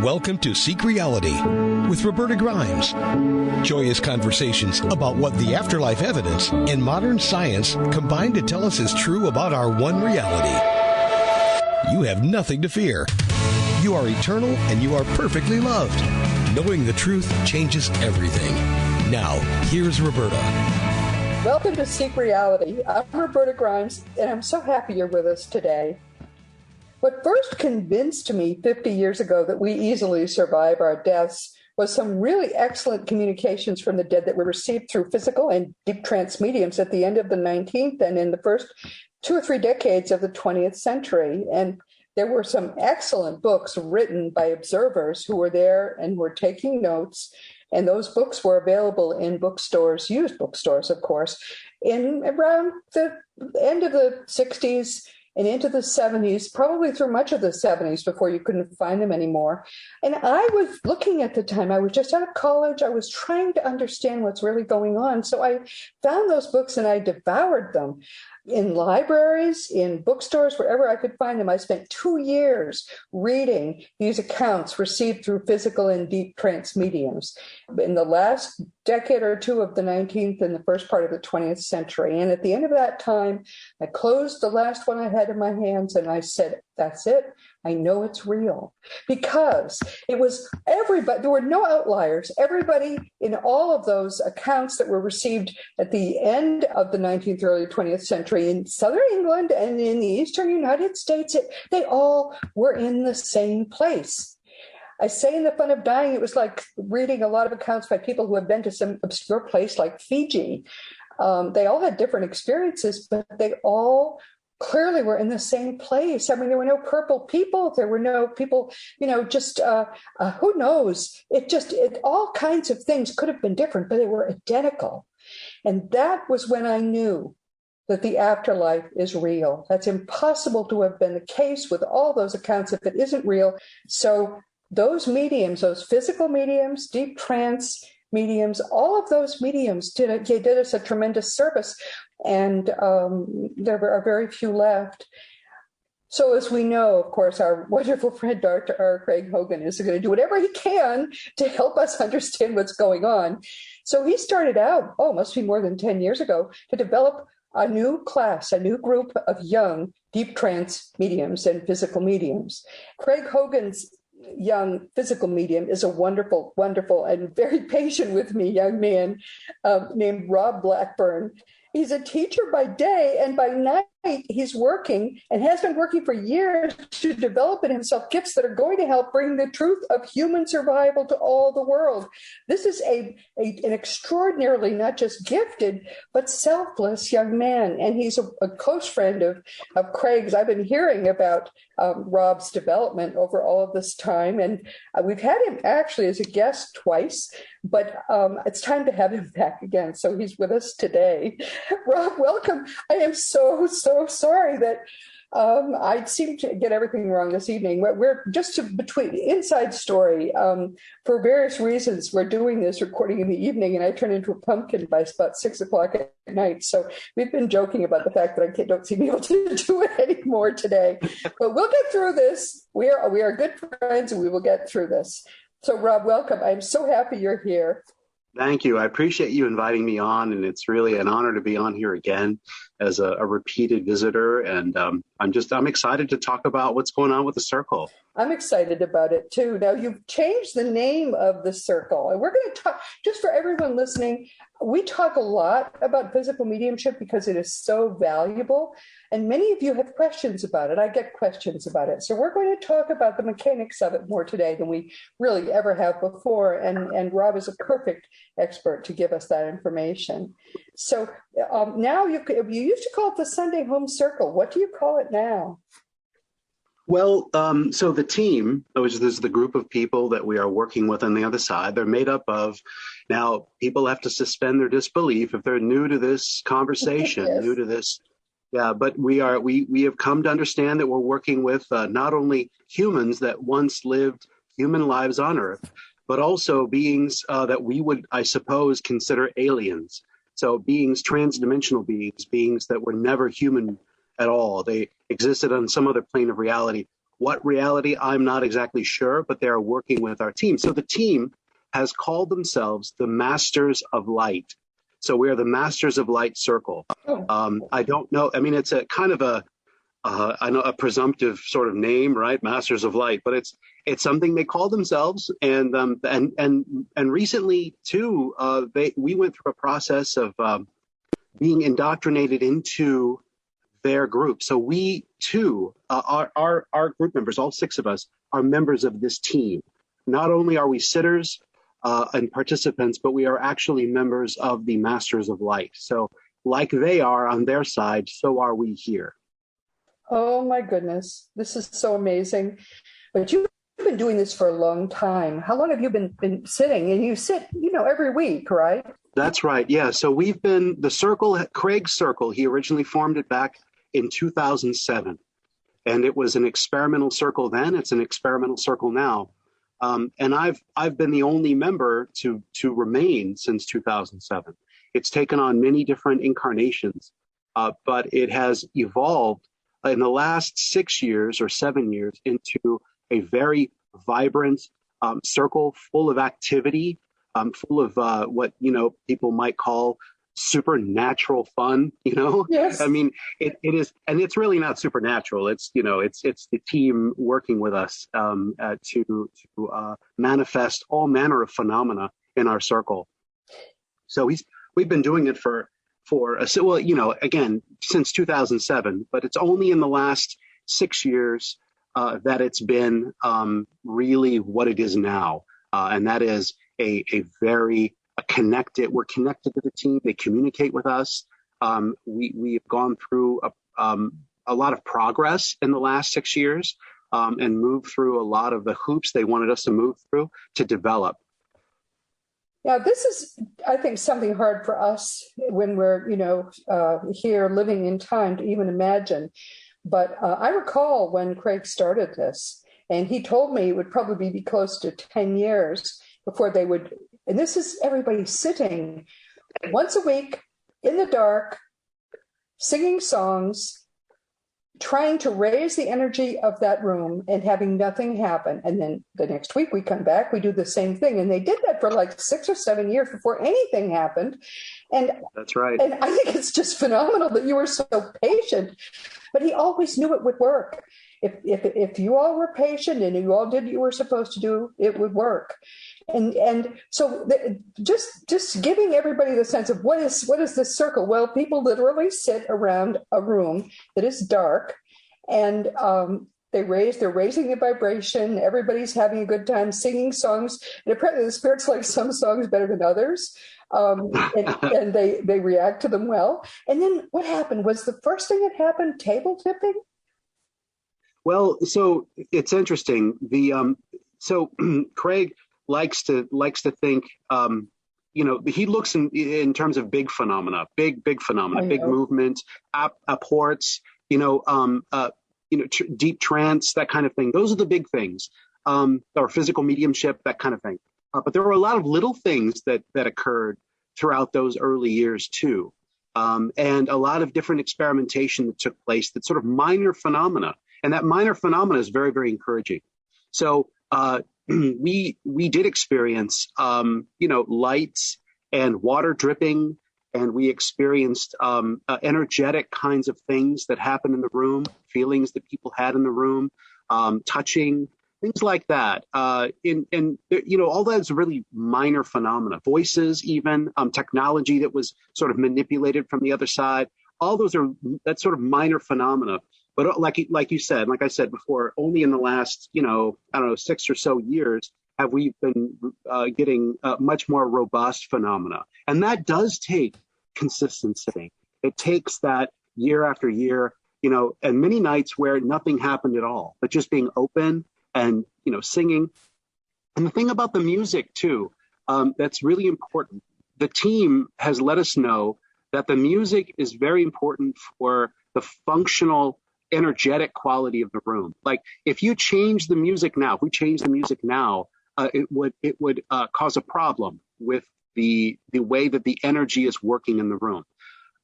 Welcome to Seek Reality with Roberta Grimes. Joyous conversations about what the afterlife evidence and modern science combine to tell us is true about our one reality. You have nothing to fear. You are eternal and you are perfectly loved. Knowing the truth changes everything. Now, here's Roberta. Welcome to Seek Reality. I'm Roberta Grimes, and I'm so happy you're with us today. What first convinced me 50 years ago that we easily survive our deaths was some really excellent communications from the dead that were received through physical and deep trance mediums at the end of the 19th and in the first 2 or 3 decades of the 20th century. And there were some excellent books written by observers who were there and were taking notes. And those books were available in bookstores, used bookstores, of course, in around the end of the 60s and into the 70s, probably through much of the 70s before you couldn't find them anymore. And I was looking at the time, I was just out of college. I was trying to understand what's really going on. So I found those books and I devoured them. In libraries, in bookstores, wherever I could find them. I spent 2 years reading these accounts received through physical and deep trance mediums in the last decade or two of the 19th and the first part of the 20th century. And at the end of that time, I closed the last one I had in my hands and I said, that's it. I know it's real, because it was everybody. There were no outliers. Everybody in all of those accounts that were received at the end of the 19th, early 20th century in southern England and in the eastern United States, they all were in the same place. I say in The Fun of Dying, it was like reading a lot of accounts by people who had been to some obscure place like Fiji. They all had different experiences, but they all clearly we're in the same place. I mean, there were no purple people. There were no people, just who knows? All kinds of things could have been different, but they were identical. And that was when I knew that the afterlife is real. That's impossible to have been the case with all those accounts if it isn't real. So those mediums, those physical mediums, deep trance mediums, all of those mediums did us a tremendous service. And there are very few left. So as we know, of course, our wonderful friend, Dr. R. Craig Hogan, is going to do whatever he can to help us understand what's going on. So he started out, must be more than 10 years ago, to develop a new class, a new group of young deep trance mediums and physical mediums. Craig Hogan's young physical medium is a wonderful, wonderful, and very patient with me young man named Rob Blackburn. He's a teacher by day, and by night he's working and has been working for years to develop in himself gifts that are going to help bring the truth of human survival to all the world. This is an extraordinarily not just gifted, but selfless young man. And he's a close friend of Craig's. I've been hearing about Rob's development over all of this time. And we've had him actually as a guest twice, but it's time to have him back again. So he's with us today. Rob, welcome. I am so sorry that I seem to get everything wrong this evening. We're just between inside story. For various reasons, we're doing this recording in the evening, and I turn into a pumpkin by about 6 o'clock at night. So we've been joking about the fact that I don't seem to be able to do it anymore today. But we'll get through this. We are good friends, and we will get through this. So, Rob, welcome. I'm so happy you're here. Thank you. I appreciate you inviting me on, and it's really an honor to be on here again as a repeated visitor. And I'm excited to talk about what's going on with the circle. I'm excited about it too. Now, you've changed the name of the circle, and we're going to talk, just for everyone listening, we talk a lot about physical mediumship because it is so valuable, and many of you have questions about it. I get questions about it. So we're going to talk about the mechanics of it more today than we really ever have before, and Rob is a perfect expert to give us that information. So now you used to call it the Sunday Home Circle. What do you call it now? Well, so the team, which is the group of people that we are working with on the other side, they're made up of, now people have to suspend their disbelief if they're new to this conversation, Yes. new to this. Yeah, but we have come to understand that we're working with not only humans that once lived human lives on Earth, but also beings that we would, I suppose, consider aliens. So beings, transdimensional beings that were never human at all. They existed on some other plane of reality What reality, I'm not exactly sure, but they're working with our team. So the team has called themselves the Masters of Light. So we are the Masters of Light Circle. I don't know. I mean, it's a kind of I know a presumptive sort of name, right? Masters of Light, but it's something they call themselves. And recently too, we went through a process of being indoctrinated into their group. So we too, our group members, all 6 of us, are members of this team. Not only are we sitters and participants, but we are actually members of the Masters of Light. So like they are on their side, so are we here. Oh my goodness, this is so amazing. But you've been doing this for a long time. How long have you been sitting? And you sit, every week, right? That's right. Yeah. So we've been the circle, Craig's Circle. He originally formed it back in 2007. And it was an experimental circle then. It's an experimental circle now. And I've been the only member to remain since 2007. It's taken on many different incarnations, but it has evolved in the last 6 years or 7 years into a very vibrant circle full of activity, full of what people might call supernatural fun. Yes. I mean, it is, and it's really not supernatural. It's it's the team working with us to manifest all manner of phenomena in our circle. So we've been doing it again since 2007, but it's only in the last 6 years that it's been really what it is now, and that is a very connected. We're connected to the team. They communicate with us. We've gone through a lot of progress in the last 6 years and moved through a lot of the hoops they wanted us to move through to develop. Now, this is, I think, something hard for us when we're, here living in time to even imagine. But I recall when Craig started this, and he told me it would probably be close to 10 years before they would, and this is everybody sitting once a week in the dark, singing songs, trying to raise the energy of that room and having nothing happen. And then the next week we come back, we do the same thing. And they did that for like 6 or 7 years before anything happened. And that's right. And I think it's just phenomenal that you were so patient, but he always knew it would work. If you all were patient and you all did what you were supposed to do, it would work. And so just giving everybody the sense of what is this circle? Well, people literally sit around a room that is dark, and they're raising the vibration. Everybody's having a good time singing songs. And apparently the spirits like some songs better than others. And they react to them well. And then what happened? Was the first thing that happened table tipping? Well, so it's interesting. So Craig likes to think, he looks in terms of big phenomena, big phenomena, big movement, apports, deep trance, that kind of thing. Those are the big things, or physical mediumship, that kind of thing. But there were a lot of little things that occurred throughout those early years too. And a lot of different experimentation that took place, that sort of minor phenomena. And that minor phenomena is very, very encouraging. So we did experience, lights and water dripping, and we experienced energetic kinds of things that happened in the room, feelings that people had in the room, touching, things like that. All that's really minor phenomena. Voices, even technology that was sort of manipulated from the other side. All that's sort of minor phenomena. But like you said, like I said before, only in the last, 6 or so years have we been getting much more robust phenomena. And that does take consistency. It takes that year after year, and many nights where nothing happened at all, but just being open and, singing. And the thing about the music, too, that's really important. The team has let us know that the music is very important for the functional energetic quality of the room. Like if you change the music now, it would cause a problem with the way that the energy is working in the room.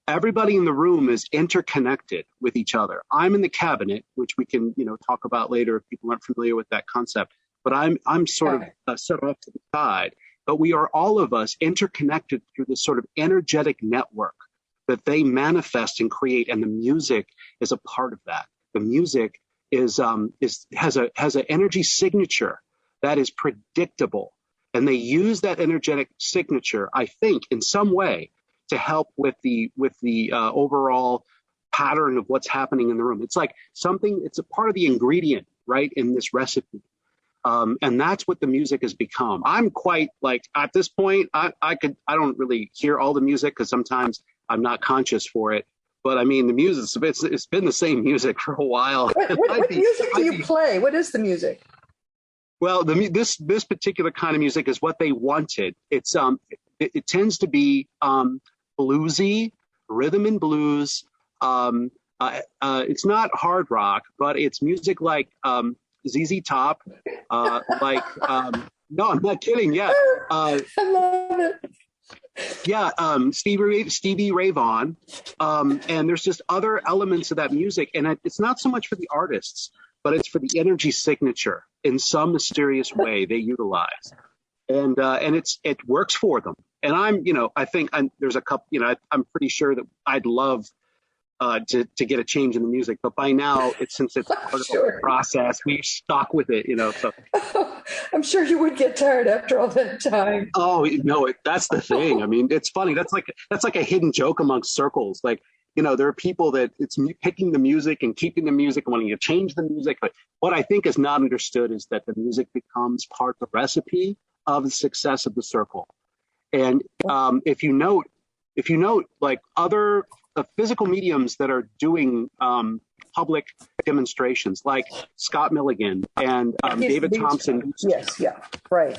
Everybody in the room is interconnected with each other. I'm in the cabinet, which we can, talk about later if people aren't familiar with that concept. But I'm sort of set off to the side. But we are all of us interconnected through this sort of energetic network that they manifest and create, and the music is a part of that. The music has an energy signature that is predictable, and they use that energetic signature, I think, in some way to help with the overall pattern of what's happening in the room. It's like it's a part of the ingredient, right, in this recipe. And that's what the music has become. I'm quite at this point, I don't really hear all the music because sometimes I'm not conscious for it. But I mean, the music, it's been the same music for a while. What music do you play? What is the music? Well, this particular kind of music is what they wanted. It's it tends to be bluesy, rhythm and blues. It's not hard rock, but it's music like ZZ Top, no, I'm not kidding. Yeah, I love it. Yeah, Stevie Ray Vaughan, and there's just other elements of that music, and it's not so much for the artists, but it's for the energy signature in some mysterious way they utilize, and it works for them. And I think there's a couple, I'm pretty sure that I'd love to get a change in the music, but by now since it's part of the process, we're stuck with it, So I'm sure you would get tired after all that time. Oh no, that's the thing. I mean, it's funny. That's like a hidden joke amongst circles. There are people that it's picking the music and keeping the music and wanting to change the music. But what I think is not understood is that the music becomes part of the recipe of the success of the circle. And if you note, like other physical mediums that are doing public demonstrations, like Scott Milligan and David Thompson. Yes, yeah, right.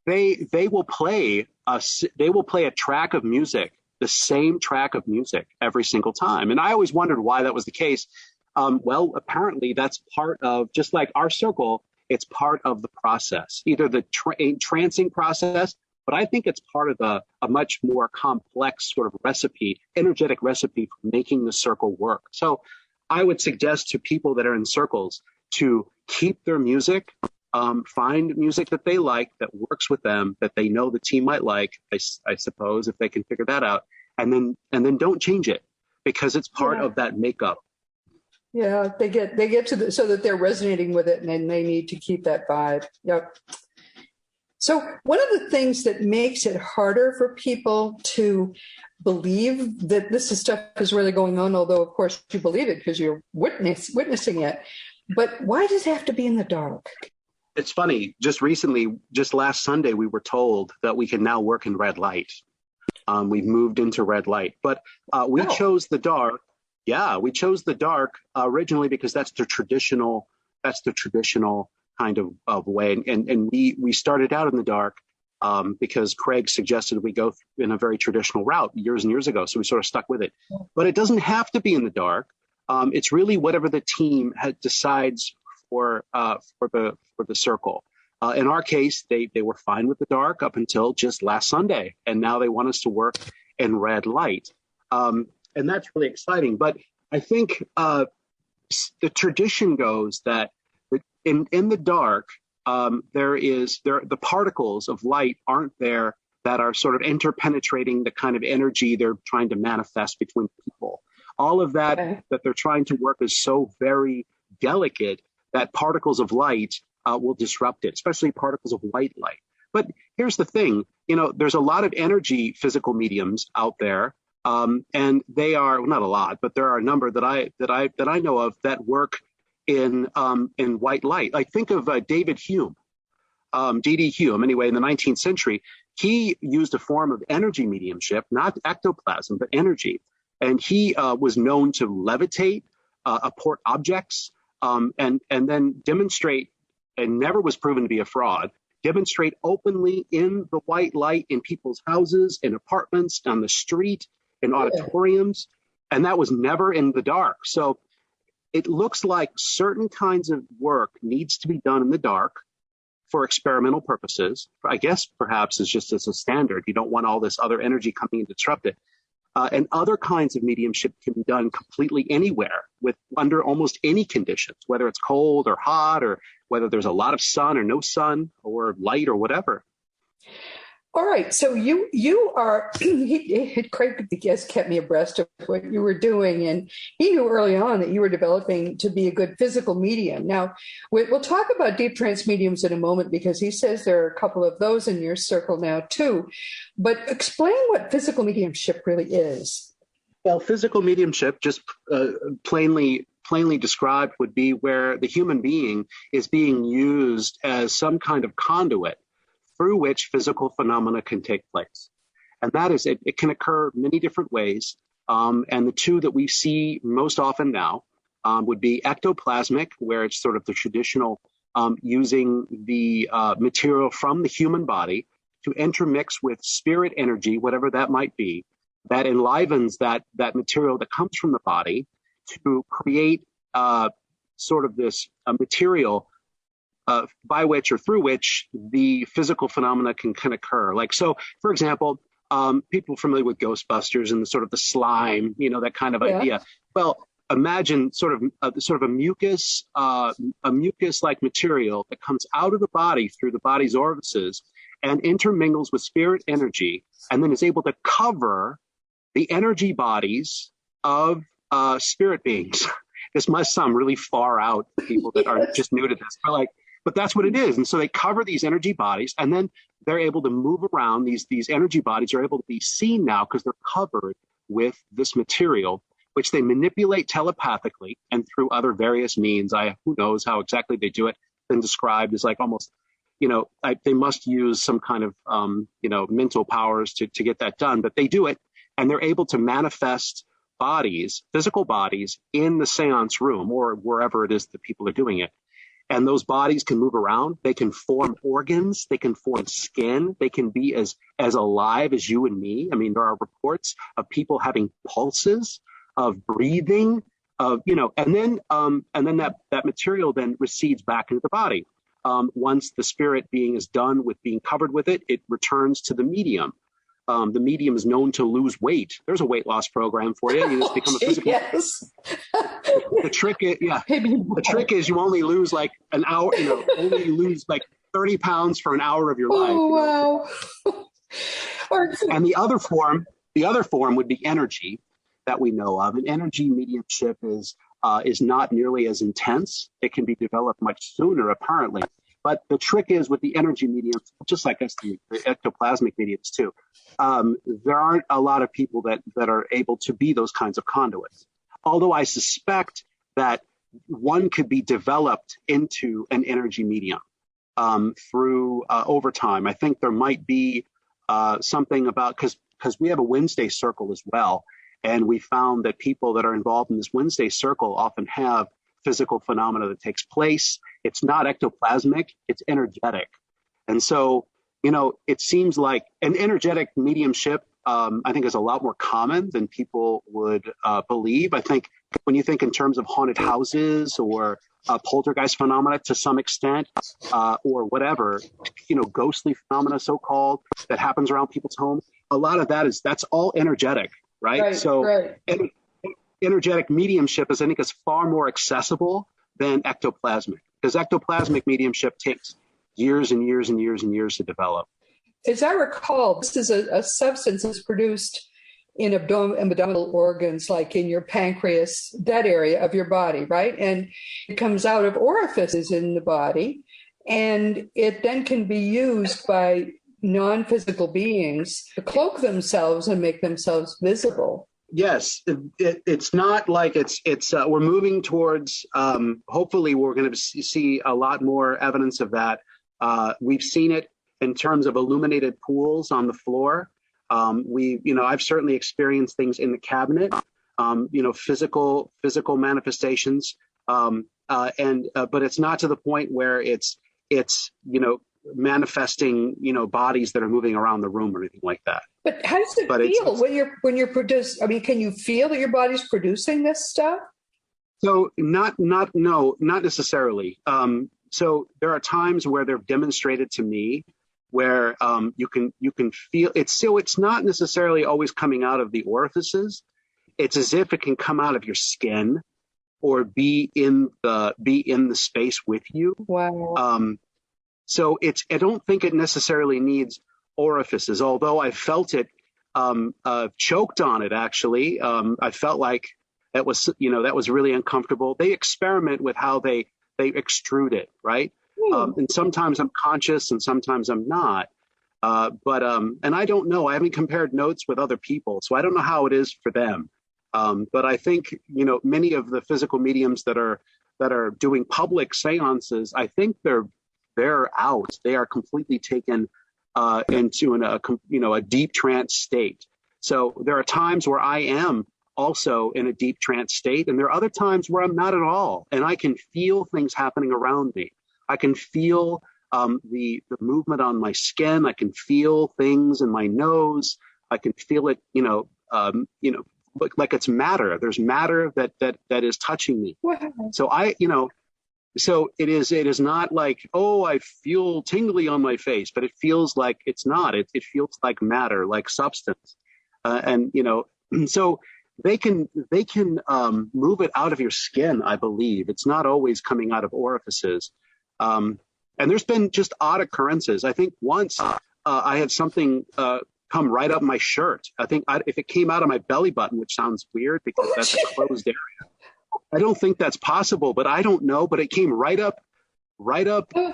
They will play a track of music, the same track of music every single time. And I always wondered why that was the case. Well, apparently that's part of, just like our circle, it's part of the process, either the trancing process, but I think it's part of a much more complex sort of recipe, energetic recipe for making the circle work. So I would suggest to people that are in circles to keep their music, find music that they like, that works with them, that they know the team might like, I suppose, if they can figure that out, and then don't change it because it's part of that makeup. Yeah, they get to so that they're resonating with it, and then they need to keep that vibe. Yep. So one of the things that makes it harder for people to believe that this stuff is really going on, although of course you believe it because you're witnessing it, but why does it have to be in the dark? It's funny. Just last Sunday, we were told that we can now work in red light. We've moved into red light, but we chose the dark. Yeah, we chose the dark originally because that's the traditional kind of way. And we started out in the dark because Craig suggested we go in a very traditional route years and years ago. So we sort of stuck with it. But it doesn't have to be in the dark. It's really whatever the team decides for the circle. In our case, they were fine with the dark up until just last Sunday, and now they want us to work in red light, and that's really exciting. But I think the tradition goes that in the dark, the particles of light aren't there that are sort of interpenetrating the kind of energy they're trying to manifest between people. All of that that they're trying to work is so very delicate that particles of light will disrupt it, especially particles of white light. But here's the thing, there's a lot of energy physical mediums out there, and they are not a lot, but there are a number that I know of that work in white light. Like think of David Hume, D.D. Hume. Anyway, in the 19th century, he used a form of energy mediumship, not ectoplasm, but energy, and he was known to levitate, apport objects, and then demonstrate, and never was proven to be a fraud, demonstrate openly in the white light in people's houses, in apartments, on the street, in auditoriums, and that was never in the dark. So it looks like certain kinds of work needs to be done in the dark for experimental purposes. I guess perhaps it's just as a standard. You don't want all this other energy coming and disrupt it. And other kinds of mediumship can be done completely anywhere with under almost any conditions, whether it's cold or hot, or whether there's a lot of sun or no sun or light or whatever. All right, so you are Craig, the guest, kept me abreast of what you were doing, and he knew early on that you were developing to be a good physical medium. Now, we'll talk about deep trance mediums in a moment, because he says there are a couple of those in your circle now too. But explain what physical mediumship really is. Well, physical mediumship, just plainly described, would be where the human being is being used as some kind of conduit through which physical phenomena can take place. And that is, it can occur many different ways. And the two that we see most often now would be ectoplasmic, where it's sort of the traditional using the material from the human body to intermix with spirit energy, whatever that might be, that enlivens that material that comes from the body to create sort of this material by which or through which the physical phenomena can occur. Like, so, for example, people familiar with Ghostbusters and the sort of the slime, that kind of idea. Well, imagine sort of a mucus-like material that comes out of the body through the body's orifices and intermingles with spirit energy, and then is able to cover the energy bodies of spirit beings. This must sound really far out to people that are just new to this. But that's what it is. And so they cover these energy bodies, and then they're able to move around. These energy bodies are able to be seen now because they're covered with this material, which they manipulate telepathically and through other various means. Who knows how exactly they do it. Been described as like almost, they must use some kind of, mental powers to get that done. But they do it, and they're able to manifest bodies, physical bodies, in the seance room or wherever it is that people are doing it. And those bodies can move around. They can form organs. They can form skin. They can be as alive as you and me. I mean, there are reports of people having pulses, of breathing, and then that material then recedes back into the body. Once the spirit being is done with being covered with it, it returns to the medium. The medium is known to lose weight. There's a weight loss program for you. You just become a physical. Yes. The trick is you only lose like an hour. Only lose like 30 pounds for an hour of your life. Oh wow! And the other form would be energy that we know of. And energy mediumship is not nearly as intense. It can be developed much sooner, apparently. But the trick is with the energy mediums, just like us, the ectoplasmic mediums too, there aren't a lot of people that are able to be those kinds of conduits. Although I suspect that one could be developed into an energy medium through over time. I think there might be something about, because we have a Wednesday circle as well, and we found that people that are involved in this Wednesday circle often have physical phenomena that takes place. It's not ectoplasmic, it's energetic. And so, it seems like an energetic mediumship, I think, is a lot more common than people would believe. I think when you think in terms of haunted houses or poltergeist phenomena to some extent, or whatever, ghostly phenomena, so-called, that happens around people's homes, a lot of that's all energetic, right? Energetic mediumship is far more accessible than ectoplasmic, because ectoplasmic mediumship takes years and years and years and years to develop. As I recall, this is a substance that's produced in abdominal organs, like in your pancreas, that area of your body, right? And it comes out of orifices in the body, and it then can be used by non-physical beings to cloak themselves and make themselves visible. Yes, it's not like it's we're moving towards, hopefully we're going to see a lot more evidence of that. We've seen it in terms of illuminated pools on the floor. I've certainly experienced things in the cabinet, physical manifestations. But it's not to the point where it's manifesting, bodies that are moving around the room or anything like that. But how does it feel when you're produced? I mean, can you feel that your body's producing this stuff? So not necessarily. So there are times where they've demonstrated to me where you can feel it. So it's not necessarily always coming out of the orifices. It's as if it can come out of your skin or be in the space with you. Wow. So I don't think it necessarily needs orifices, although I felt it, choked on it actually. I felt like that was really uncomfortable. They experiment with how they extrude it, right? And sometimes I'm conscious and sometimes I'm not. And I don't know. I haven't compared notes with other people, so I don't know how it is for them. But I think, many of the physical mediums that are doing public seances, I think they're out. They are completely taken into a deep trance state. So there are times where I am also in a deep trance state, and there are other times where I'm not at all, and I can feel things happening around me. I can feel the movement on my skin. I can feel things in my nose. I can feel it, like it's matter. There's matter that is touching me. Wow. So it is not like, oh, I feel tingly on my face, but it feels like it's not. It feels like matter, like substance, so they can move it out of your skin. I believe it's not always coming out of orifices. And there's been just odd occurrences. I think once I had something come right up my shirt. I think if it came out of my belly button, which sounds weird because that's a closed area. I don't think that's possible, but I don't know. But it came right up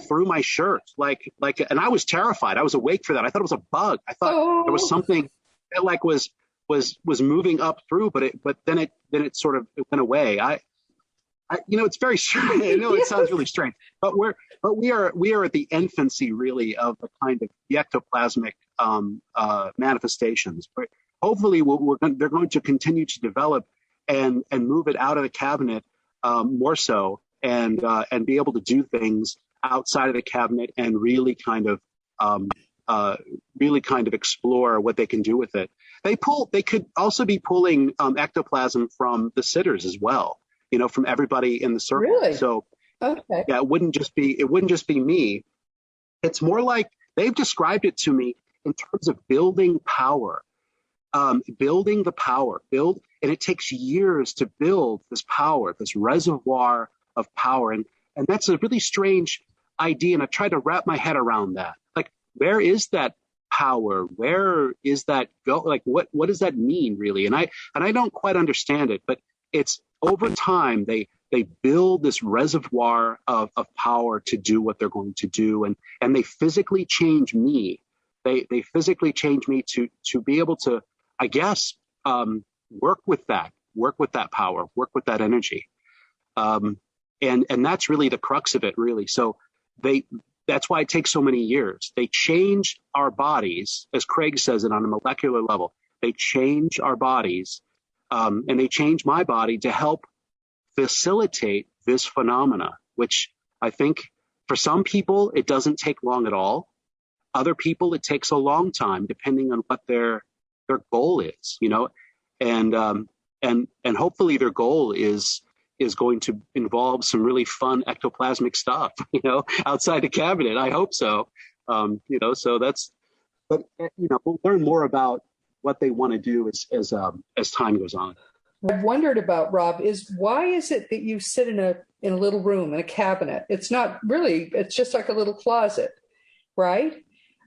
through my shirt, and I was terrified. I was awake for that. I thought it was a bug. I thought there was something that was moving up through, but then it sort of went away. It's very strange. I know it sounds really strange, but we are at the infancy really of the kind of the ectoplasmic manifestations. But hopefully they're going to continue to develop and move it out of the cabinet more so, and be able to do things outside of the cabinet and really kind of explore what they can do with it. They could also be pulling ectoplasm from the sitters as well, from everybody in the circle. Really? So okay. Yeah, it wouldn't just be me. It's more like they've described it to me in terms of building power. Building the power, and it takes years to build this power, this reservoir of power. And that's a really strange idea. And I've tried to wrap my head around that. Like, where is that power? Where is that go? Like, what does that mean really? And I don't quite understand it, but it's over time, they build this reservoir of power to do what they're going to do. And they physically change me. They physically change me to be able to, I guess, work with that power, work with that energy. And that's really the crux of it, really. So that's why it takes so many years. They change our bodies, as Craig says it, on a molecular level. They change our bodies, and they change my body to help facilitate this phenomena, which I think for some people, it doesn't take long at all. Other people, it takes a long time, depending on what their goal is, and hopefully their goal is going to involve some really fun ectoplasmic stuff, outside the cabinet. I hope so. So but we'll learn more about what they want to do as time goes on. I've wondered about, Rob, why is it that you sit in a little room, in a cabinet? It's not really, it's just like a little closet, right?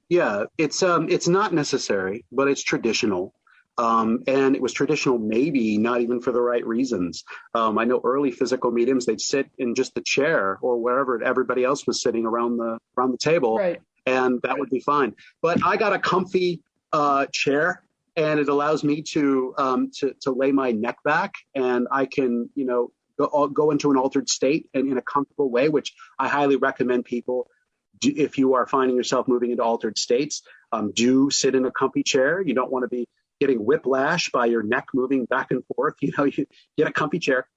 Yeah, it's not necessary, but it's traditional. And it was traditional, maybe not even for the right reasons. I know early physical mediums, they'd sit in just the chair or wherever everybody else was sitting around the table, right, and that would be fine. But I got a comfy chair, and it allows me to lay my neck back, and I can go into an altered state and in a comfortable way, which I highly recommend people. If you are finding yourself moving into altered states, do sit in a comfy chair. You don't want to be getting whiplash by your neck moving back and forth. You get a comfy chair.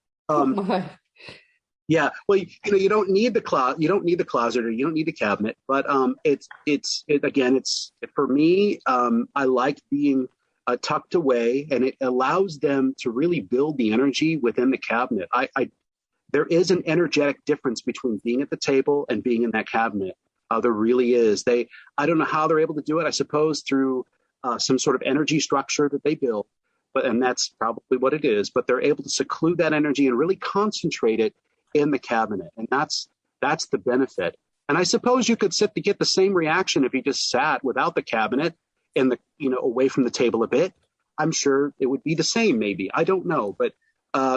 Yeah, well, you don't need the closet. You don't need the closet, or you don't need the cabinet. But it's for me. I like being tucked away, and it allows them to really build the energy within the cabinet. There is an energetic difference between being at the table and being in that cabinet. There really is. I don't know how they're able to do it. I suppose through some sort of energy structure that they build, and that's probably what it is. But they're able to seclude that energy and really concentrate it in the cabinet, and that's the benefit. And I suppose you could sit to get the same reaction if you just sat without the cabinet away from the table a bit. I'm sure it would be the same, maybe. I don't know. But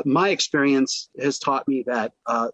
my experience has taught me that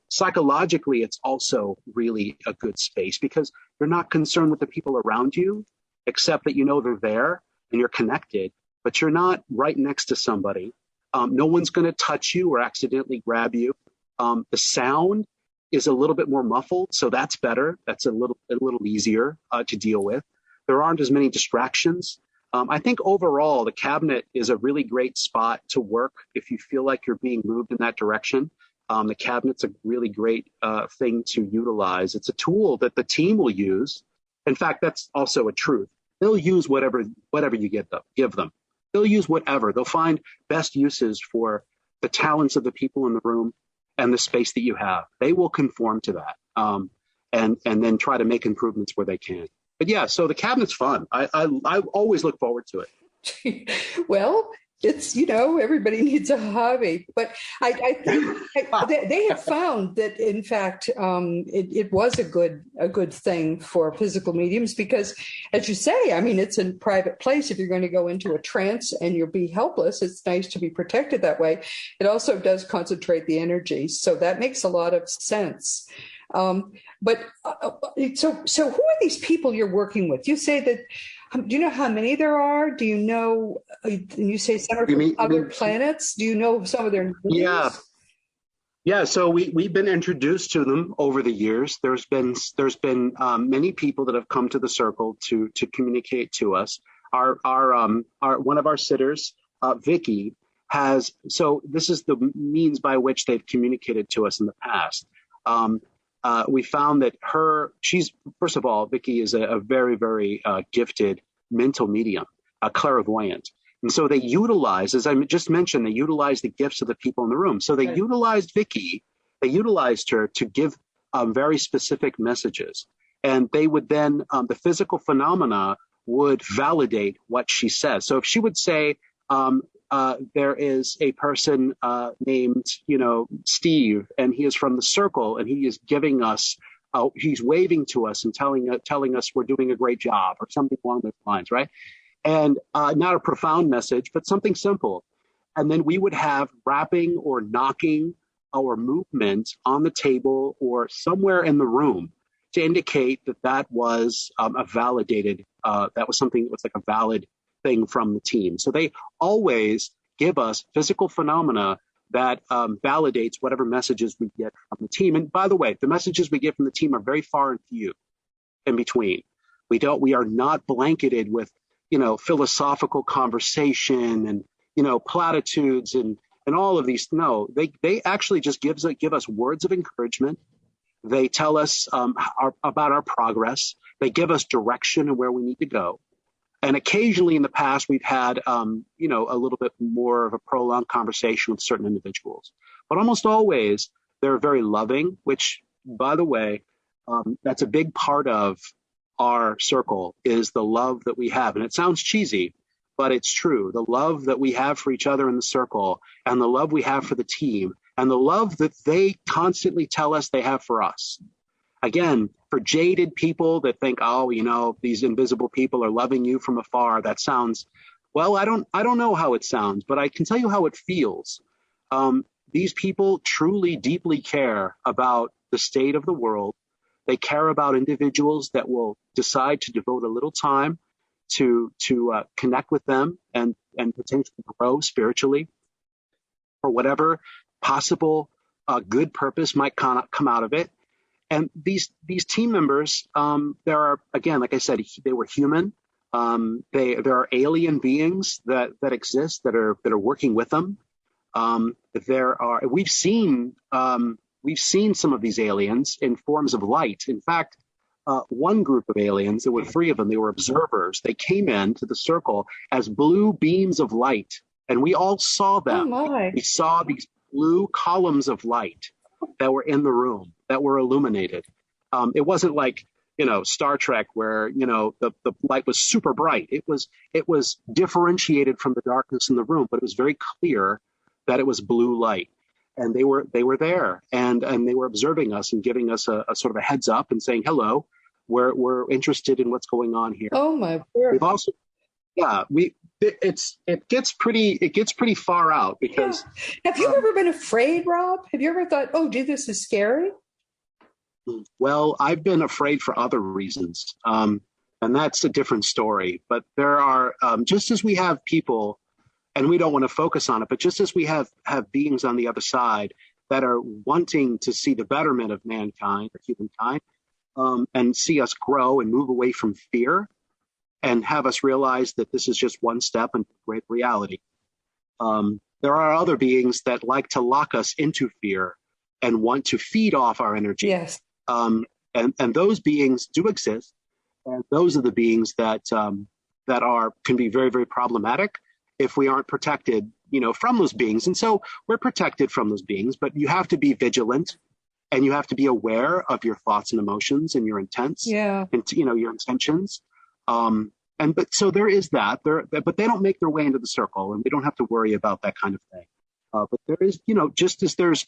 psychologically, it's also really a good space because you're not concerned with the people around you, except that they're there and you're connected, but you're not right next to somebody. No one's going to touch you or accidentally grab you. The sound is a little bit more muffled, so that's better. That's a little easier to deal with. There aren't as many distractions. I think overall, the cabinet is a really great spot to work if you feel like you're being moved in that direction. The cabinet's a really great thing to utilize. It's a tool that the team will use. In fact, that's also a truth. They'll use whatever you give them. They'll use whatever. They'll find best uses for the talents of the people in the room and the space that you have. They will conform to that and then try to make improvements where they can. But yeah, so the cabinet's fun. I always look forward to it. Well, it's, everybody needs a hobby. But I think they have found that, in fact, it was a good thing for physical mediums because, as you say, I mean, it's a private place. If you're going to go into a trance and you'll be helpless, it's nice to be protected that way. It also does concentrate the energy. So that makes a lot of sense. So who are these people you're working with? You say that, do you know how many there are? Do you know, you say some are from other planets? Do you know some of their names? Yeah. So we've been introduced to them over the years. There's been many people that have come to the circle to communicate to us. Our one of our sitters, Vicky, has, so this is the means by which they've communicated to us in the past. We found that first of all, Vicky is a very, very gifted mental medium, a clairvoyant. And so they utilize, as I just mentioned, they utilize the gifts of the people in the room. So they utilized Vicky, they utilized her to give very specific messages. And they would then, the physical phenomena would validate what she says. So if she would say, there is a person named, Steve, and he is from the circle, and he is giving us, he's waving to us and telling us we're doing a great job, or something along those lines, right? And not a profound message, but something simple. And then we would have rapping or knocking or movement on the table or somewhere in the room to indicate that was a validated, that was something that was like a valid thing from the team. So they always give us physical phenomena that validates whatever messages we get from the team. And by the way, the messages we get from the team are very far and few in between. We are not blanketed with, philosophical conversation and, platitudes and all of these. No, they actually just give us words of encouragement. They tell us about our progress. They give us direction and where we need to go. And occasionally in the past, we've had, a little bit more of a prolonged conversation with certain individuals. But almost always, they're very loving, which, by the way, that's a big part of our circle is the love that we have. And it sounds cheesy, but it's true. The love that we have for each other in the circle and the love we have for the team and the love that they constantly tell us they have for us. Again, for jaded people that think, these invisible people are loving you from afar, that sounds, well, I don't know how it sounds, but I can tell you how it feels. These people truly, deeply care about the state of the world. They care about individuals that will decide to devote a little time to connect with them and potentially grow spiritually for whatever possible good purpose might come out of it. And these team members, there are, again, like I said, they were human. There are alien beings that exist that are working with them. We've seen some of these aliens in forms of light. In fact, one group of aliens, there were 3 of them. They were observers. They came into the circle as blue beams of light, and we all saw them. Oh my. We saw these blue columns of light that were in the room that were illuminated. It wasn't like Star Trek, where, the light was super bright. It was differentiated from the darkness in the room, but it was very clear that it was blue light. And they were there, and they were observing us and giving us a sort of a heads up and saying, hello, we're interested in what's going on here. Oh my word. We've also, it gets pretty far out because. Yeah. Have you ever been afraid, Rob? Have you ever thought, oh, gee, this is scary? Well, I've been afraid for other reasons, and that's a different story. But there are, just as we have people, and we don't want to focus on it, but just as we have beings on the other side that are wanting to see the betterment of mankind or humankind, and see us grow and move away from fear, and have us realize that this is just one step into great reality. There are other beings that like to lock us into fear and want to feed off our energy. Yes. And those beings do exist, and those are the beings that can be very, very problematic if we aren't protected, from those beings. And so we're protected from those beings, but you have to be vigilant, and you have to be aware of your thoughts and emotions and your intents, and your intentions. So there is that but they don't make their way into the circle, and we don't have to worry about that kind of thing. But there is, just as there's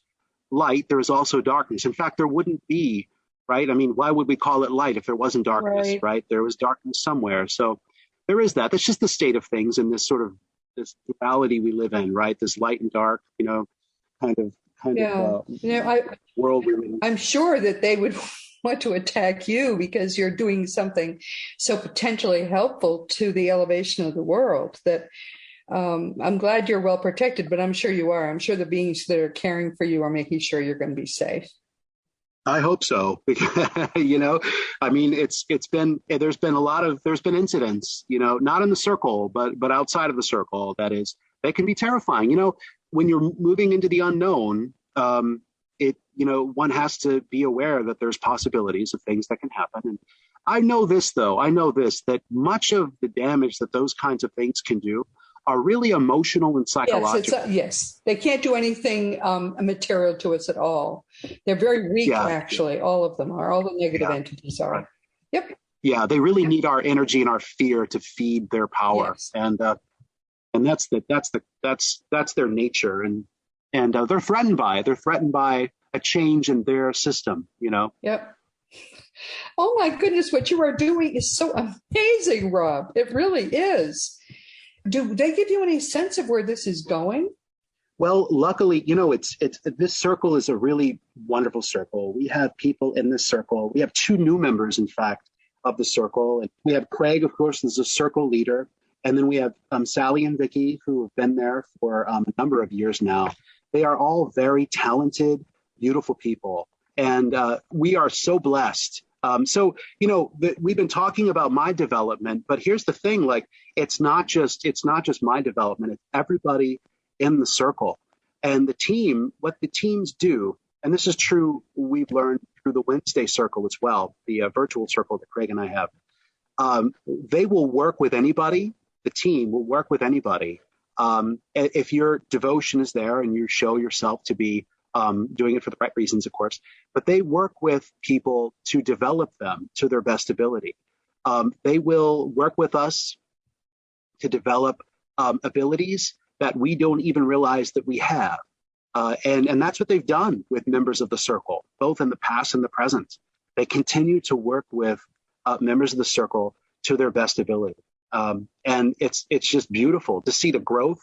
light, there is also darkness. In fact, there wouldn't be, right? I mean, why would we call it light if there wasn't darkness, right? There was darkness somewhere. So there is that. That's just the state of things in this sort of this duality we live in, right? This light and dark, kind of world we live in. I'm sure that they would want to attack you because you're doing something so potentially helpful to the elevation of the world that I'm glad you're well protected, but I'm sure you are. I'm sure the beings that are caring for you are making sure you're going to be safe. I hope so. I mean, there's been incidents, not in the circle, but outside of the circle, that is, they can be terrifying. When you're moving into the unknown, one has to be aware that there's possibilities of things that can happen. And I know this, that much of the damage that those kinds of things can do are really emotional and psychological. Yes, they can't do anything material to us at all. They're very weak, actually. All of them are. All the negative entities are. Right. Yep. Yeah, they really need our energy and our fear to feed their power, and that's their nature, and they're threatened by a change in their system. Yep. Oh my goodness, what you are doing is so amazing, Rob. It really is. Do they give you any sense of where this is going? Well, luckily, it's this circle is a really wonderful circle. We have people in this circle. We have 2 new members, in fact, of the circle. And we have Craig, of course, as a circle leader. And then we have Sally and Vicky, who have been there for a number of years now. They are all very talented, beautiful people. And we are so blessed. We've been talking about my development, but here's the thing, it's not just my development, it's everybody in the circle. And the team, what the teams do, and this is true, we've learned through the Wednesday circle as well, the virtual circle that Craig and I have. They will work with anybody. The team will work with anybody. If your devotion is there and you show yourself to be doing it for the right reasons, of course, but they work with people to develop them to their best ability. They will work with us to develop abilities that we don't even realize that we have. And that's what they've done with members of the circle, both in the past and the present. They continue to work with members of the circle to their best ability. And it's just beautiful to see the growth.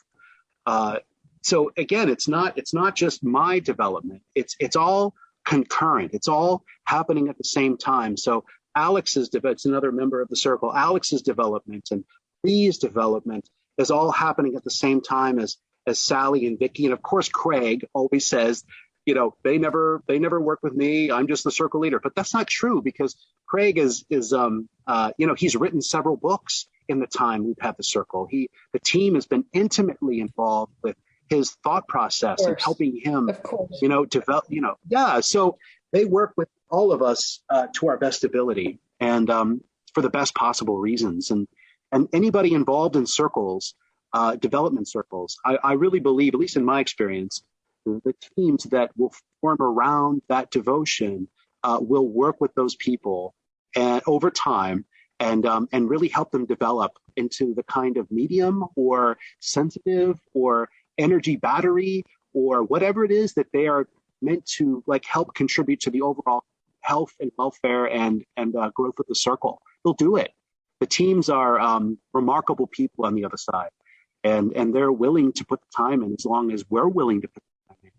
So again, it's not just my development. It's all concurrent. It's all happening at the same time. So it's another member of the circle. Alex's development and Lee's development is all happening at the same time as Sally and Vicky. And of course, Craig always says, they never work with me. I'm just the circle leader. But that's not true, because Craig is he's written several books in the time we've had the circle. The team has been intimately involved with his thought process and helping him, develop, so they work with all of us to our best ability and for the best possible reasons. And anybody involved in circles, development circles, I really believe, at least in my experience, the teams that will form around that devotion will work with those people and over time, and really help them develop into the kind of medium or sensitive or energy battery or whatever it is that they are meant to like help contribute to the overall health and welfare and growth of the circle. They'll do it. The teams are remarkable people on the other side, and they're willing to put the time in as long as we're willing to put the time in.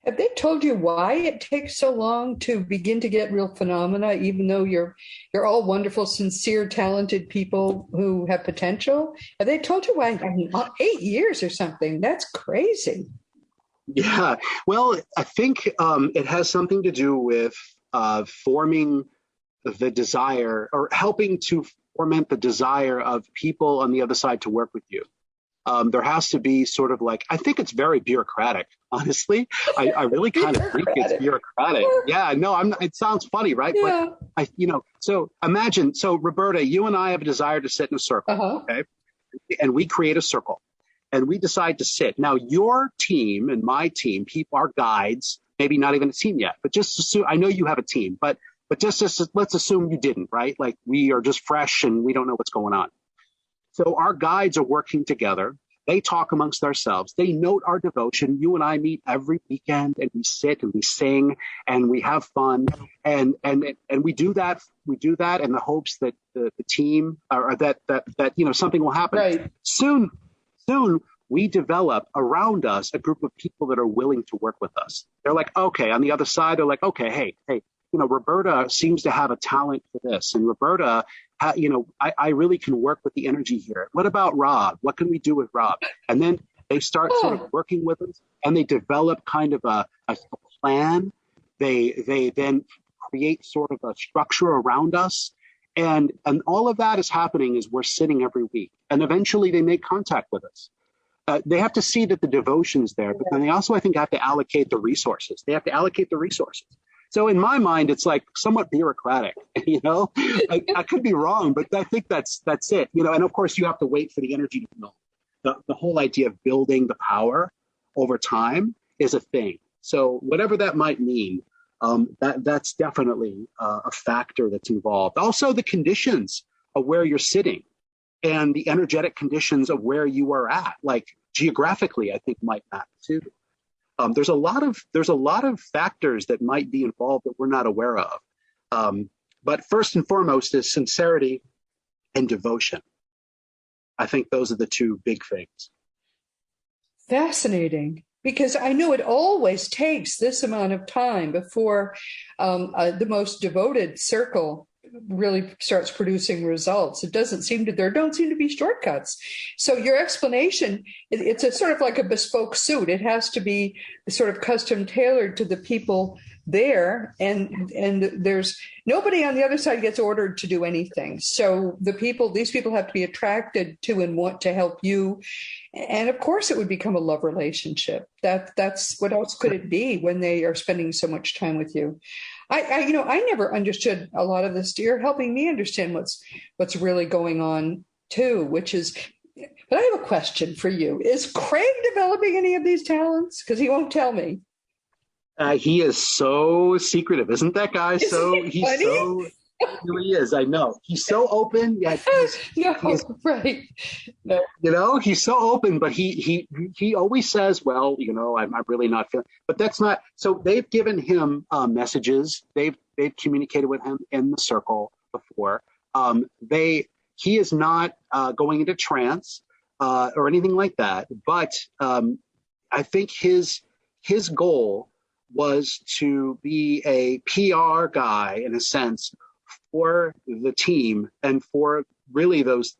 Have they told you why it takes so long to begin to get real phenomena, even though you're all wonderful, sincere, talented people who have potential? Have they told you why? I mean, 8 years or something. That's crazy. Yeah. Well, I think it has something to do with forming the desire or helping to foment the desire of people on the other side to work with you. There has to be sort of like, I think it's very bureaucratic, honestly. I really kind of think it's bureaucratic. Yeah, no, it sounds funny, right? Yeah. But so imagine, Roberta, you and I have a desire to sit in a circle, okay? And we create a circle and we decide to sit. Now, your team and my team, our guides, maybe not even a team yet, but just assume, I know you have a team, but let's assume you didn't, right? Like we are just fresh and we don't know what's going on. So our guides are working together. They talk amongst ourselves. They note our devotion. You and I meet every weekend and we sit and we sing and we have fun. And we do that. We do that in the hopes that the team or that something will happen. Right. Soon we develop around us a group of people that are willing to work with us. They're like, okay, on the other side, they're like, okay, hey, Roberta seems to have a talent for this. And Roberta, I really can work with the energy here. What about Rob? What can we do with Rob? And then they start sort of working with us and they develop kind of a plan. They then create sort of a structure around us. And all of that is happening as we're sitting every week. And eventually they make contact with us. They have to see that the devotion's there, but then they also, I think, have to allocate the resources. So in my mind, it's like somewhat bureaucratic, I could be wrong, but I think that's it, and of course you have to wait for the energy to build. The whole idea of building the power over time is a thing. So whatever that might mean, that's definitely a factor that's involved. Also the conditions of where you're sitting and the energetic conditions of where you are at, like geographically, I think might matter too. There's a lot of factors that might be involved that we're not aware of. But first and foremost is sincerity and devotion. I think those are the two big things. Fascinating. Because I know it always takes this amount of time before the most devoted circle really starts producing results. There don't seem to be shortcuts. So your explanation, it's a sort of like a bespoke suit. It has to be sort of custom tailored to the people there. And there's nobody on the other side gets ordered to do anything. So these people have to be attracted to and want to help you. And of course it would become a love relationship. That's what else could it be when they are spending so much time with you? I never understood a lot of this. You're helping me understand what's really going on too, but I have a question for you. Is Craig developing any of these talents? Because he won't tell me. He is so secretive, isn't that guy? He really is. I know. He's so open. Yeah, right. No. He's so open, but he always says, well, I'm really not feeling. But that's not. So they've given him messages. They've communicated with him in the circle before. He is not going into trance or anything like that. But I think his goal was to be a PR guy in a sense for the team and for really those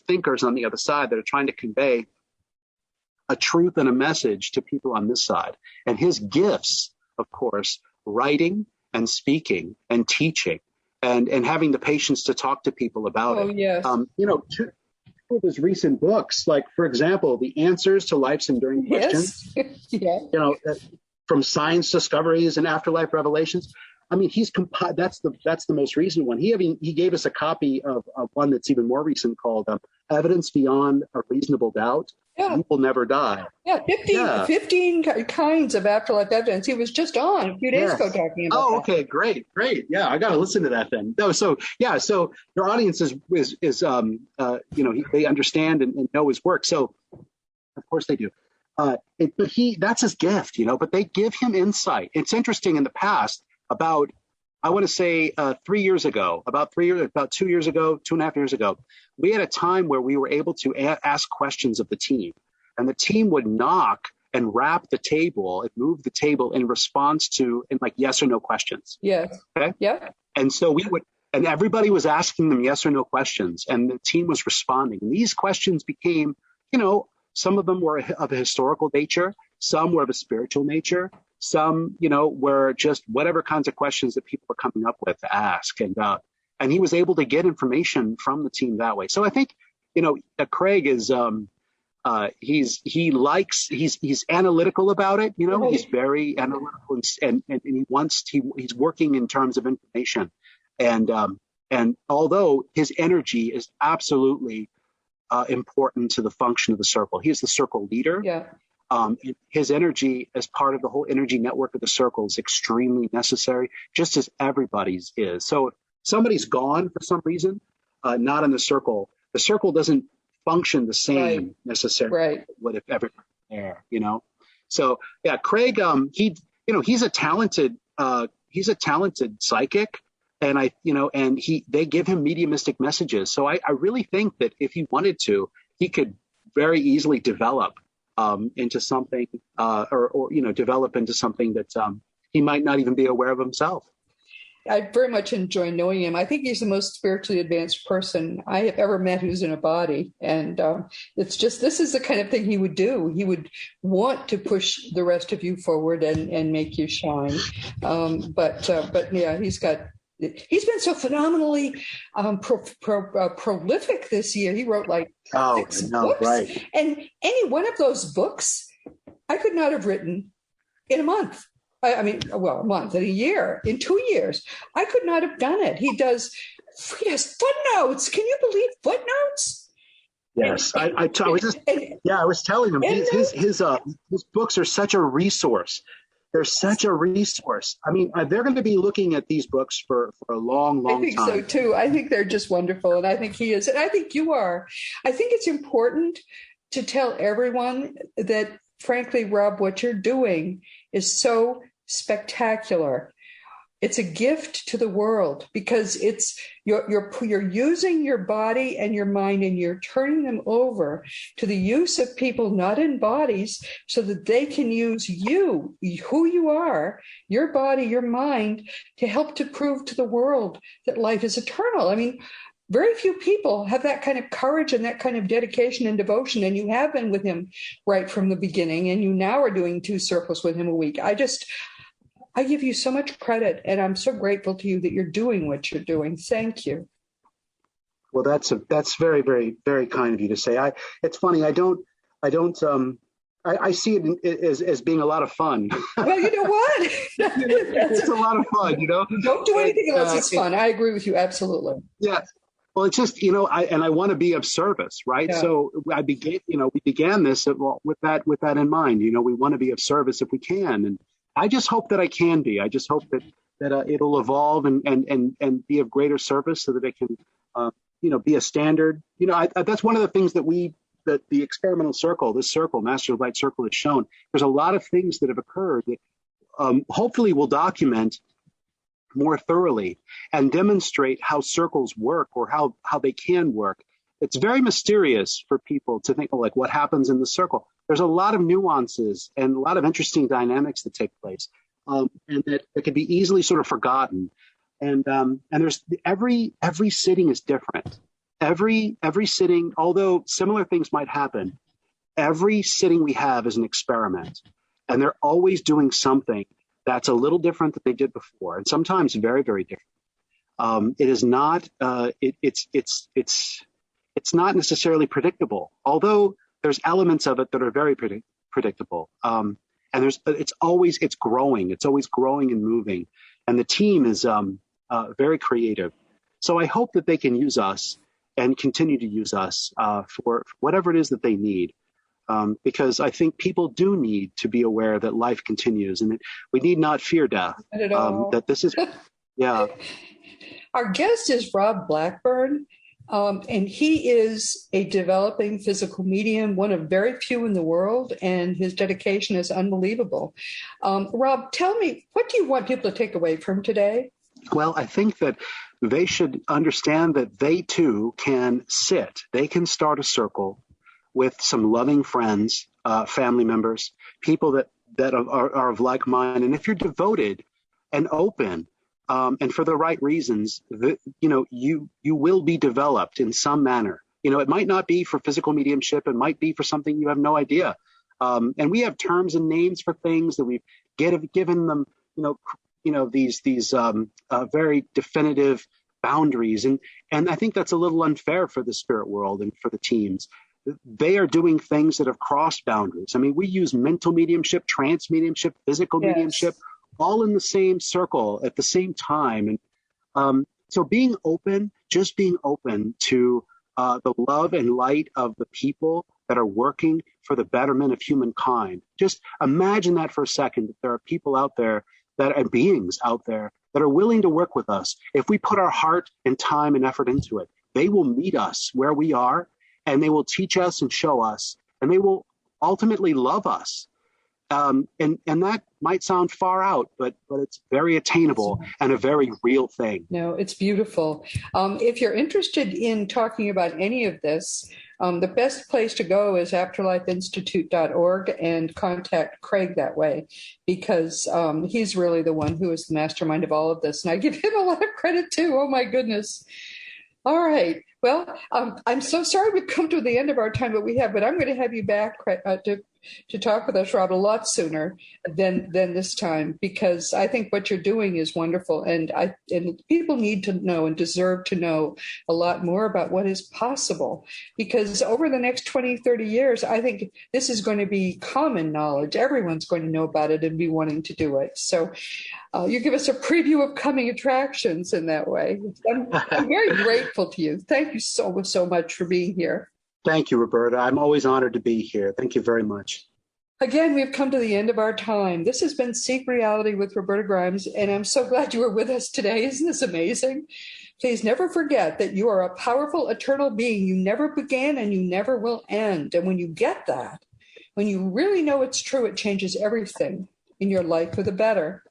thinkers on the other side that are trying to convey a truth and a message to people on this side. And his gifts, of course, writing and speaking and teaching and having the patience to talk to people about it. Yes. Two of his recent books, like, for example, The Answers to Life's Enduring Questions, yeah. From Science Discoveries and Afterlife Revelations. I mean, that's the most recent one. He gave us a copy of one that's even more recent called Evidence Beyond a Reasonable Doubt. Yeah. You will never die. Yeah, 15 kinds of afterlife evidence. He was just on a few days ago talking about that. Okay, great. Yeah, I got to listen to that then. No, so your audience is they understand and know his work. So of course they do. But that's his gift, but they give him insight. It's interesting in the past about, I want to say 3 years ago, about 2 years ago, 2.5 years ago, we had a time where we were able to ask questions of the team, and the team would knock and rap the table and move the table in response to like yes or no questions. Yes. Okay. Yeah. And so and everybody was asking them yes or no questions, and the team was responding. And these questions became, some of them were of a historical nature, some were of a spiritual nature, some, were just whatever kinds of questions that people were coming up with to ask. And he was able to get information from the team that way. So I think, Craig is, he's analytical about it. Right. He's very analytical and he's working in terms of information. And although his energy is absolutely important to the function of the circle, he is the circle leader. Yeah. His energy as part of the whole energy network of the circle is extremely necessary, just as everybody's is. So if somebody's gone for some reason, not in the circle doesn't function the same necessarily. Right. What if everybody's there, So yeah, Craig, he's a talented psychic, and they give him mediumistic messages. So I really think that if he wanted to, he could very easily develop into something, develop into something that he might not even be aware of himself. I very much enjoy knowing him. I think he's the most spiritually advanced person I have ever met who's in a body. And it's just, this is the kind of thing he would do. He would want to push the rest of you forward and make you shine. But yeah, he's been so phenomenally prolific this year. He wrote like 6 books. Right. And any one of those books, I could not have written in a month. A month, in a year, in 2 years. I could not have done it. He has footnotes. Can you believe footnotes? Yes, I was telling him his books are such a resource. They're such a resource. I mean, they're going to be looking at these books for a long time. I think so too. I think they're just wonderful, and I think he is, and I think you are. I think it's important to tell everyone that, frankly, Rob, what you're doing is so spectacular. It's a gift to the world because it's you're using your body and your mind, and you're turning them over to the use of people not in bodies, so that they can use you, who you are, your body, your mind, to help to prove to the world that life is eternal. I mean, very few people have that kind of courage and that kind of dedication and devotion, and you have been with him right from the beginning, and you now are doing 2 circles with him a week. I give you so much credit, and I'm so grateful to you that you're doing what you're doing. Thank you. Well, that's very, very, very kind of you to say. It's funny. I see it as being a lot of fun. Well, you know what? It's a lot of fun, Don't do anything unless it's fun. I agree with you. Absolutely. Yeah. Well, it's just, I want to be of service, right? Yeah. So we began this with that in mind. We want to be of service if we can. And I just hope that I can be. I just hope that it'll evolve and be of greater service, so that it can, be a standard. That's one of the things that the experimental circle, this circle, Master of Light Circle, has shown. There's a lot of things that have occurred that hopefully will document more thoroughly and demonstrate how circles work, or how they can work. It's very mysterious for people to think, like, what happens in the circle. There's a lot of nuances and a lot of interesting dynamics that take place, and that can be easily sort of forgotten. And there's every sitting is different. Every sitting, although similar things might happen, every sitting we have is an experiment, and they're always doing something that's a little different than they did before, and sometimes very, very different. It is not. It's not necessarily predictable, although there's elements of it that are very predictable. And it's always growing. It's always growing and moving, and the team is very creative. So I hope that they can use us and continue to use us for whatever it is that they need. because I think people do need to be aware that life continues and we need not fear death. Not at all. That this is, yeah. Our guest is Rob Blackburn, and he is a developing physical medium, one of very few in the world, and his dedication is unbelievable. Rob, tell me, what do you want people to take away from today? Well, I think that they should understand that they too can sit. They can start a circle with some loving friends, family members, people that are of like mind. And if you're devoted and open, and for the right reasons, you will be developed in some manner. It might not be for physical mediumship. It might be for something you have no idea. And we have terms and names for things that we've given them, these very definitive boundaries. And I think that's a little unfair for the spirit world and for the teams. They are doing things that have crossed boundaries. I mean, we use mental mediumship, trance mediumship, physical mediumship, all in the same circle at the same time. And so being open, just being open to the love and light of the people that are working for the betterment of humankind. Just imagine that for a second, that there are people out there that are beings out there that are willing to work with us. If we put our heart and time and effort into it, they will meet us where we are, and they will teach us and show us, and they will ultimately love us. And that might sound far out, but it's very attainable and a very real thing. No, it's beautiful. If you're interested in talking about any of this, the best place to go is afterlifeinstitute.org and contact Craig that way, because he's really the one who is the mastermind of all of this. And I give him a lot of credit too. Oh, my goodness. All right. Well, I'm so sorry we've come to the end of our time, but I'm going to have you back to talk with us, Rob, a lot sooner than this time, because I think what you're doing is wonderful. And people need to know and deserve to know a lot more about what is possible, because over the next 20, 30 years, I think this is going to be common knowledge. Everyone's going to know about it and be wanting to do it. So you give us a preview of coming attractions in that way. I'm very grateful to you. Thank you so much for being here. Thank you, Roberta. I'm always honored to be here. Thank you very much. Again, we've come to the end of our time. This has been Seek Reality with Roberta Grimes, and I'm so glad you were with us today. Isn't this amazing? Please never forget that you are a powerful, eternal being. You never began and you never will end. And when you get that, when you really know it's true, it changes everything in your life for the better.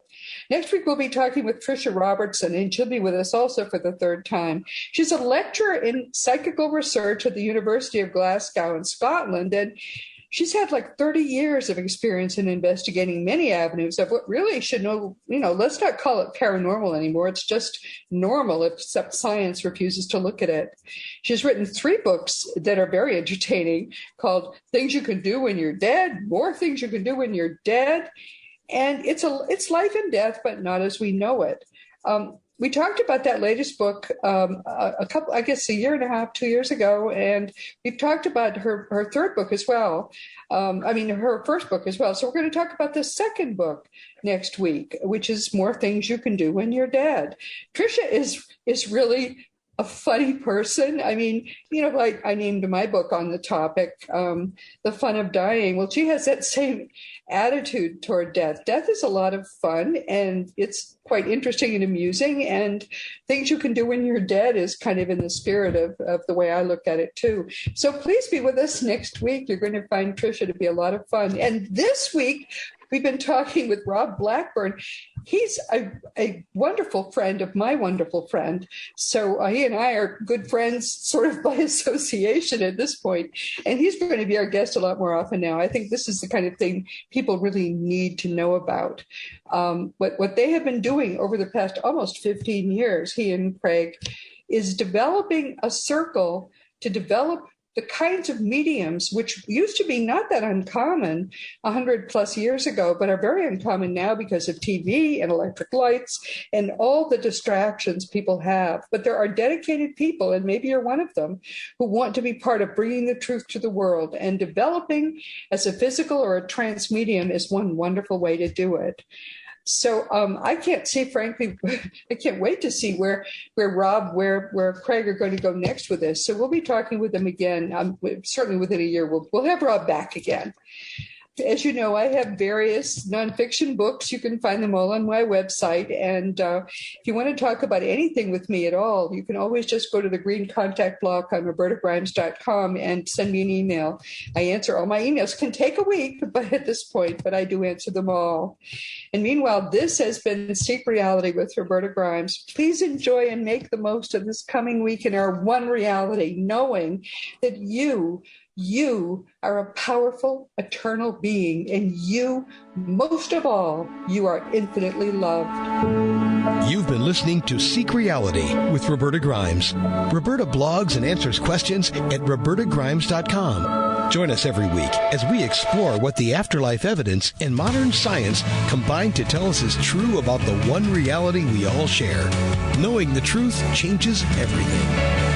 Next week, we'll be talking with Tricia Robertson, and she'll be with us also for the third time. She's a lecturer in psychical research at the University of Glasgow in Scotland, and she's had like 30 years of experience in investigating many avenues of what really should know, let's not call it paranormal anymore. It's just normal, except science refuses to look at it. She's written 3 books that are very entertaining called Things You Can Do When You're Dead, More Things You Can Do When You're Dead. And it's life and death, but not as we know it. We talked about that latest book a year and a half, 2 years ago, and we've talked about her third book as well. Her first book as well. So we're going to talk about the second book next week, which is More Things You Can Do When You're Dead. Tricia is really a funny person. I mean, like I named my book on the topic, The Fun of Dying. Well, she has that same attitude toward death. Death is a lot of fun, and it's quite interesting and amusing, and Things You Can Do When You're Dead is kind of in the spirit of the way I look at it too. So please be with us next week. You're going to find Tricia to be a lot of fun. And this week, we've been talking with Rob Blackburn. He's a wonderful friend of my wonderful friend. So he and I are good friends sort of by association at this point. And he's going to be our guest a lot more often now. I think this is the kind of thing people really need to know about. What they have been doing over the past almost 15 years, he and Craig, is developing a circle to develop the kinds of mediums which used to be not that uncommon 100 plus years ago, but are very uncommon now because of TV and electric lights and all the distractions people have. But there are dedicated people, and maybe you're one of them, who want to be part of bringing the truth to the world. And developing as a physical or a trance medium is one wonderful way to do it. So I can't see, frankly, I can't wait to see where Craig are going to go next with this. So we'll be talking with them again. Certainly within a year, we'll have Rob back again. As you know, I have various nonfiction books. You can find them all on my website. And if you want to talk about anything with me at all, you can always just go to the green contact block on robertagrimes.com and send me an email. I answer all my emails. It can take a week, but at this point, but I do answer them all. And meanwhile, this has been Seek Reality with Roberta Grimes. Please enjoy and make the most of this coming week in our one reality, knowing that you are a powerful, eternal being, and you, most of all, you are infinitely loved. You've been listening to Seek Reality with Roberta Grimes. Roberta blogs and answers questions at robertagrimes.com. Join us every week as we explore what the afterlife evidence and modern science combine to tell us is true about the one reality we all share. Knowing the truth changes everything.